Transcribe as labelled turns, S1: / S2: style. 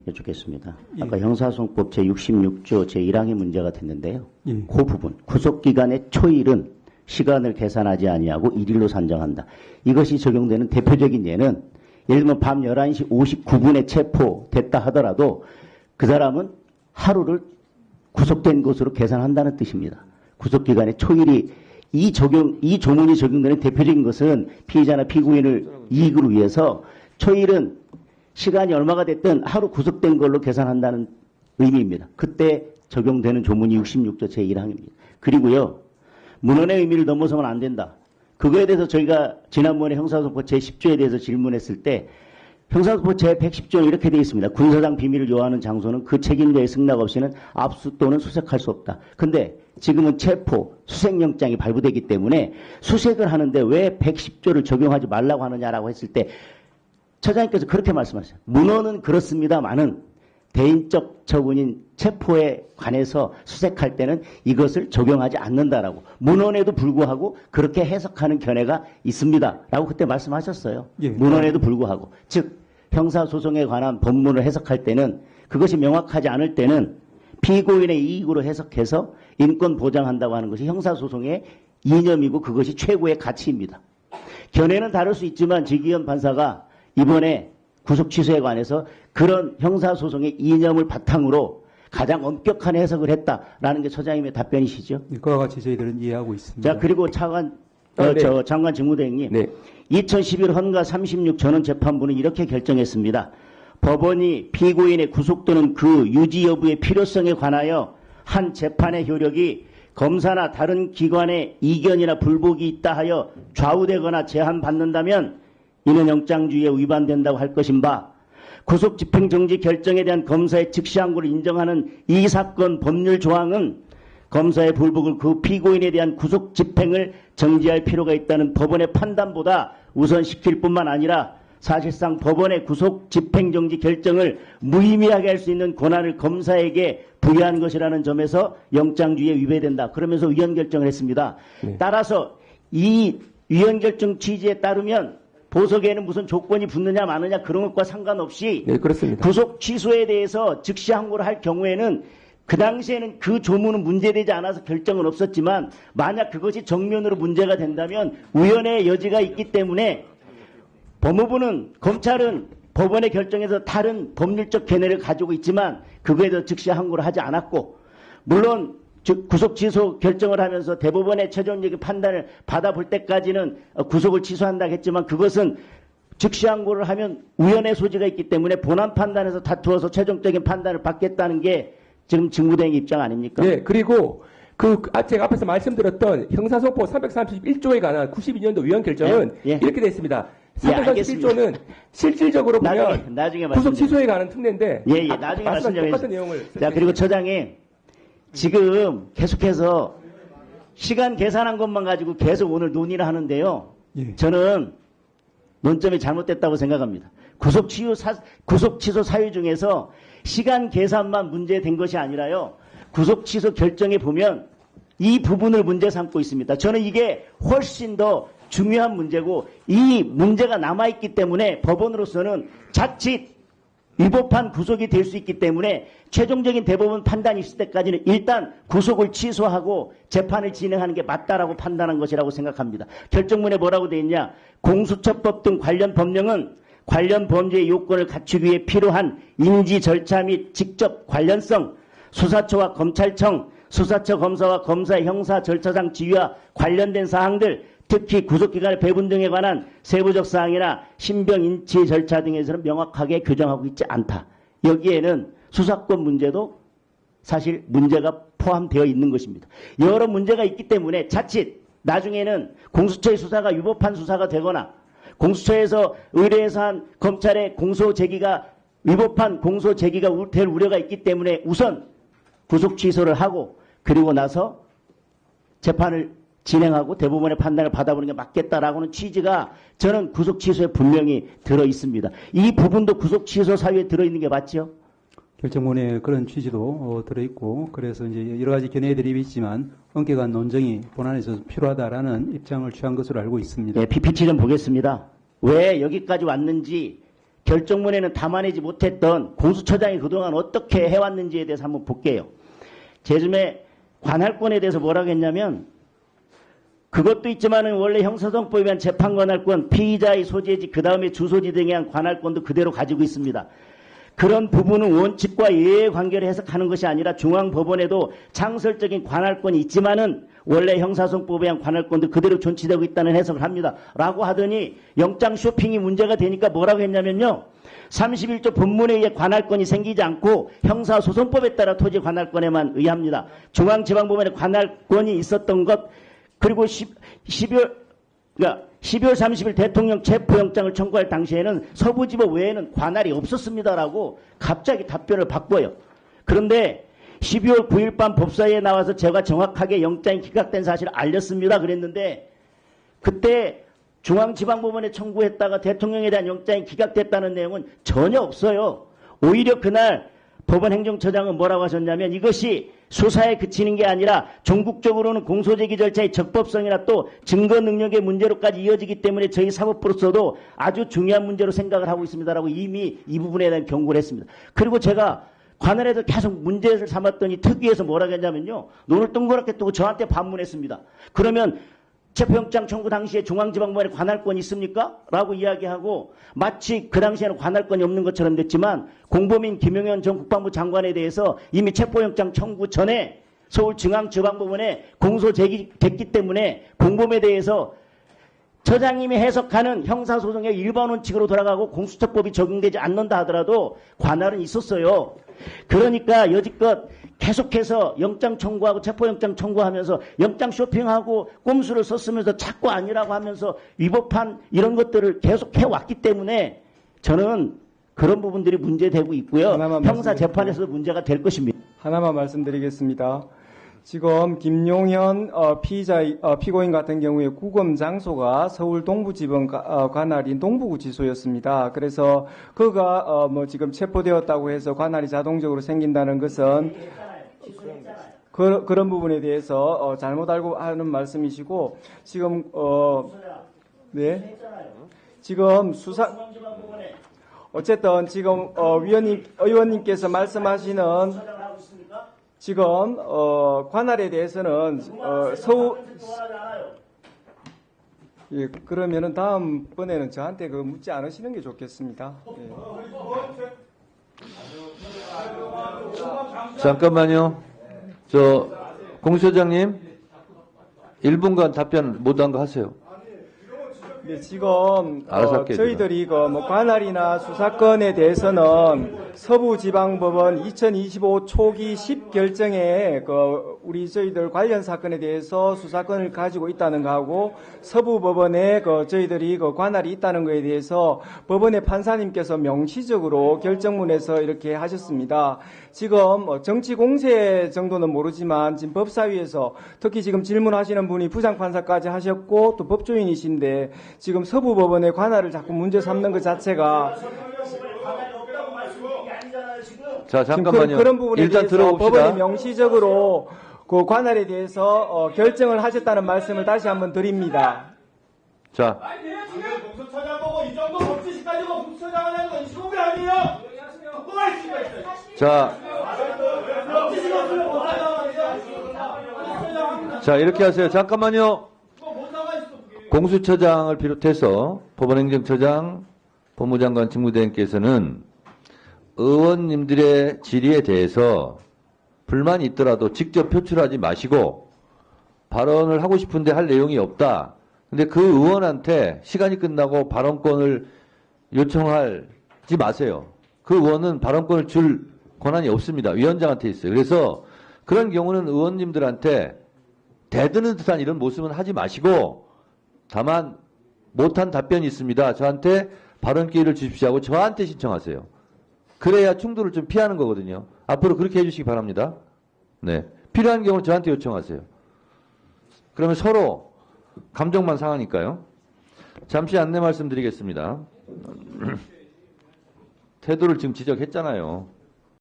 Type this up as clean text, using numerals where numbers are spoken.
S1: 여쭙겠습니다.
S2: 예.
S1: 아까 형사소송법 제66조 제1항이 문제가 됐는데요.
S2: 예.
S1: 그 부분, 구속기간의 초일은 시간을 계산하지 아니하고 일일로 산정한다. 이것이 적용되는 대표적인 예는 예를 들면 밤 11시 59분에 체포됐다 하더라도 그 사람은 하루를 구속된 것으로 계산한다는 뜻입니다. 구속기간의 초일이 이 조문이 적용되는 대표적인 것은 피의자나 피고인을 이익을 위해서 초일은 시간이 얼마가 됐든 하루 구속된 걸로 계산한다는 의미입니다. 그때 적용되는 조문이 66조 제1항입니다. 그리고요, 문헌의 의미를 넘어서면 안 된다. 그거에 대해서 저희가 지난번에 형사소송법 제10조에 대해서 질문했을 때 형사소송법 제110조는 이렇게 되어 있습니다. 군사상 비밀을 요하는 장소는 그 책임자의 승낙 없이는 압수 또는 수색할 수 없다. 근데 지금은 체포, 수색영장이 발부되기 때문에 수색을 하는데 왜 110조를 적용하지 말라고 하느냐라고 했을 때 처장님께서 그렇게 말씀하셨어요. 문헌은 그렇습니다만은 대인적 처분인 체포에 관해서 수색할 때는 이것을 적용하지 않는다라고. 문헌에도 불구하고 그렇게 해석하는 견해가 있습니다라고 그때 말씀하셨어요.
S2: 예.
S1: 문헌에도 불구하고. 즉 형사소송에 관한 법문을 해석할 때는 그것이 명확하지 않을 때는 피고인의 이익으로 해석해서 인권 보장한다고 하는 것이 형사소송의 이념이고 그것이 최고의 가치입니다. 견해는 다를 수 있지만 지기현 판사가 이번에 구속 취소에 관해서 그런 형사소송의 이념을 바탕으로 가장 엄격한 해석을 했다라는 게 처장님의 답변이시죠.
S2: 그와 같이 저희들은 이해하고 있습니다.
S1: 자, 그리고 장관 직무대행님.
S3: 네.
S1: 2011 헌가 36 전원 재판부는 이렇게 결정했습니다. 법원이 피고인의 구속 또는 그 유지 여부의 필요성에 관하여 한 재판의 효력이 검사나 다른 기관의 이견이나 불복이 있다 하여 좌우되거나 제한받는다면 이는 영장주의에 위반된다고 할 것인 바 구속 집행정지 결정에 대한 검사의 즉시항고를 인정하는 이 사건 법률 조항은 검사의 불복을 그 피고인에 대한 구속 집행을 정지할 필요가 있다는 법원의 판단보다 우선시킬 뿐만 아니라 사실상 법원의 구속 집행정지 결정을 무의미하게 할 수 있는 권한을 검사에게 부여한 것이라는 점에서 영장주의에 위배된다. 그러면서 위헌결정을 했습니다.
S3: 네.
S1: 따라서 이 위헌결정 취지에 따르면 보석에는 무슨 조건이 붙느냐 마느냐 그런 것과 상관없이
S3: 네, 그렇습니다.
S1: 구속 취소에 대해서 즉시 항고를 할 경우에는 그 당시에는 그 조문은 문제되지 않아서 결정은 없었지만 만약 그것이 정면으로 문제가 된다면 위헌의 여지가 있기 때문에 법무부는 검찰은 법원의 결정에서 다른 법률적 견해를 가지고 있지만 그거에 대해서 즉시 항고를 하지 않았고 물론 구속 취소 결정을 하면서 대법원의 최종적인 판단을 받아볼 때까지는 구속을 취소한다고 했지만 그것은 즉시 항고를 하면 우연의 소지가 있기 때문에 본안 판단에서 다투어서 최종적인 판단을 받겠다는 게 지금 직무대행 입장 아닙니까?
S3: 네, 그리고 제가 앞에서 말씀드렸던 형사소송법 331조에 관한 92년도 위헌 결정은
S1: 예.
S3: 이렇게 되어 있습니다.
S1: 알겠습니다.
S3: 331조는 실질적으로 보면
S1: 나중에
S3: 구속 취소에 관한 특례인데
S1: 나중에 말씀 좀
S3: 똑같은 내용을
S1: 자, 그리고 처장님 지금 계속해서 시간 계산한 것만 가지고 계속 오늘 논의를 하는데요.
S2: 예.
S1: 저는 논점이 잘못됐다고 생각합니다. 구속 취소 사유 중에서 시간 계산만 문제된 것이 아니라요. 구속 취소 결정에 보면 이 부분을 문제 삼고 있습니다. 저는 이게 훨씬 더 중요한 문제고 이 문제가 남아있기 때문에 법원으로서는 자칫 위법한 구속이 될 수 있기 때문에 최종적인 대법원 판단이 있을 때까지는 일단 구속을 취소하고 재판을 진행하는 게 맞다라고 판단한 것이라고 생각합니다. 결정문에 뭐라고 되어 있냐. 공수처법 등 관련 법령은 관련 범죄의 요건을 갖추기 위해 필요한 인지 절차 및 직접 관련성, 수사처와 검찰청, 수사처 검사와 검사의 형사 절차상 지위와 관련된 사항들, 특히 구속기간의 배분 등에 관한 세부적 사항이나 신병 인치 절차 등에서는 명확하게 규정하고 있지 않다. 여기에는 수사권 문제도 사실 문제가 포함되어 있는 것입니다. 여러 문제가 있기 때문에 자칫 나중에는 공수처의 수사가 위법한 수사가 되거나 공수처에서 의뢰해서 한 검찰의 공소 제기가 위법한 공소 제기가 될 우려가 있기 때문에 우선 구속 취소를 하고 그리고 나서 재판을 진행하고 대법원의 판단을 받아보는 게 맞겠다라고는 취지가 저는 구속 취소에 분명히 들어 있습니다. 이 부분도 구속 취소 사유에 들어 있는 게 맞죠?
S2: 결정문에 그런 취지도 들어있고 그래서 이제 여러 가지 견해들이 있지만 엄격한 논쟁이 본안에서 필요하다라는 입장을 취한 것으로 알고 있습니다.
S1: 네, PPT 좀 보겠습니다. 왜 여기까지 왔는지 결정문에는 담아내지 못했던 공수처장이 그동안 어떻게 해왔는지에 대해서 한번 볼게요. 제즘에 관할권에 대해서 뭐라고 했냐면 그것도 있지만은 원래 형사소송법에 의한 재판 관할권, 피의자의 소재지, 그 다음에 주소지 등에 대한 관할권도 그대로 가지고 있습니다. 그런 부분은 원칙과 예외 관계를 해석하는 것이 아니라 중앙법원에도 창설적인 관할권이 있지만은 원래 형사소송법에 의한 관할권도 그대로 존치되고 있다는 해석을 합니다. 라고 하더니 영장 쇼핑이 문제가 되니까 뭐라고 했냐면요. 31조 본문에 의해 관할권이 생기지 않고 형사소송법에 따라 토지 관할권에만 의합니다. 중앙지방법원에 관할권이 있었던 것 그리고 12월 30일 대통령 체포영장을 청구할 당시에는 서부지법 외에는 관할이 없었습니다라고 갑자기 답변을 바꿔요. 그런데 12월 9일 밤 법사위에 나와서 제가 정확하게 영장이 기각된 사실을 알렸습니다. 그랬는데 그때 중앙지방법원에 청구했다가 대통령에 대한 영장이 기각됐다는 내용은 전혀 없어요. 오히려 그날 법원행정처장은 뭐라고 하셨냐면 이것이 수사에 그치는 게 아니라 전국적으로는 공소제기 절차의 적법성이나 또 증거 능력의 문제로까지 이어지기 때문에 저희 사법부로서도 아주 중요한 문제로 생각을 하고 있습니다라고 이미 이 부분에 대한 경고를 했습니다. 그리고 제가 관할에서 계속 문제를 삼았더니 특위에서 뭐라고 했냐면요. 눈을 동그랗게 뜨고 저한테 반문했습니다. 그러면 체포영장 청구 당시에 중앙지방법원에 관할권이 있습니까? 라고 이야기하고 마치 그 당시에는 관할권이 없는 것처럼 됐지만 공범인 김용현 전 국방부 장관에 대해서 이미 체포영장 청구 전에 서울중앙지방법원에 공소 제기됐기 때문에 공범에 대해서 처장님이 해석하는 형사소송의 일반 원칙으로 돌아가고 공수처법이 적용되지 않는다 하더라도 관할은 있었어요. 그러니까 여지껏 계속해서 영장 청구하고 체포영장 청구하면서 영장 쇼핑하고 꼼수를 썼으면서 자꾸 아니라고 하면서 위법한 이런 것들을 계속 해왔기 때문에 저는 그런 부분들이 문제되고 있고요. 형사 재판에서도 문제가 될 것입니다.
S4: 하나만 말씀드리겠습니다. 지금 김용현 피고인 같은 경우에 구금 장소가 서울 동부지법 관할인 동부구치소였습니다. 그래서 그가 지금 체포되었다고 해서 관할이 자동적으로 생긴다는 것은 그런 부분에 대해서 잘못 알고 하는 말씀이시고 지금 네 지금 수사 어쨌든 지금 의원님께서 말씀하시는 지금 관할에 대해서는 예, 그러면은 다음번에는 저한테 묻지 않으시는 게 좋겠습니다. 예.
S5: 잠깐만요. 공수처장님 1분간 답변 못한 거 하세요.
S4: 네, 지금
S5: 알아서 할게요,
S4: 저희들이 관할이나 수사권에 대해서는 서부지방법원 2025 초기 10결정에 우리 저희들 관련 사건에 대해서 수사권을 가지고 있다는 거하고 서부법원에 저희들이 관할이 있다는 거에 대해서 법원의 판사님께서 명시적으로 결정문에서 이렇게 하셨습니다. 지금 정치 공세 정도는 모르지만 지금 법사위에서 특히 지금 질문하시는 분이 부장판사까지 하셨고 또 법조인이신데 지금 서부법원의 관할을 자꾸 문제 삼는 것 자체가
S5: 자, 잠깐만요.
S4: 그런 부분에
S5: 일단
S4: 대해서
S5: 들어봅시다.
S4: 법원이 명시적으로 그 관할에 대해서 결정을 하셨다는 말씀을 다시 한번 드립니다.
S5: 자,
S6: 아니 내가 지금 공수처장 보고 이 정도 법지식 가지고 공수처장 하는 건 시공이 아니에요. 뭐가 있습니까?
S5: 자,
S6: 법지식 없으면 못 나가요.
S5: 자, 이렇게 하세요. 잠깐만요.
S6: 못 나가 있어.
S5: 공수처장을 비롯해서 법원행정처장, 법무장관 직무대행께서는 의원님들의 질의에 대해서 불만이 있더라도 직접 표출하지 마시고 발언을 하고 싶은데 할 내용이 없다. 근데 그 의원한테 시간이 끝나고 발언권을 요청하지 마세요. 그 의원은 발언권을 줄 권한이 없습니다. 위원장한테 있어요. 그래서 그런 경우는 의원님들한테 대드는 듯한 이런 모습은 하지 마시고 다만 못한 답변이 있습니다. 저한테 발언 기회를 주십시오 하고 저한테 신청하세요. 그래야 충돌을 좀 피하는 거거든요. 앞으로 그렇게 해주시기 바랍니다. 네. 필요한 경우는 저한테 요청하세요. 그러면 서로 감정만 상하니까요. 잠시 안내 말씀드리겠습니다. 태도를 지금 지적했잖아요.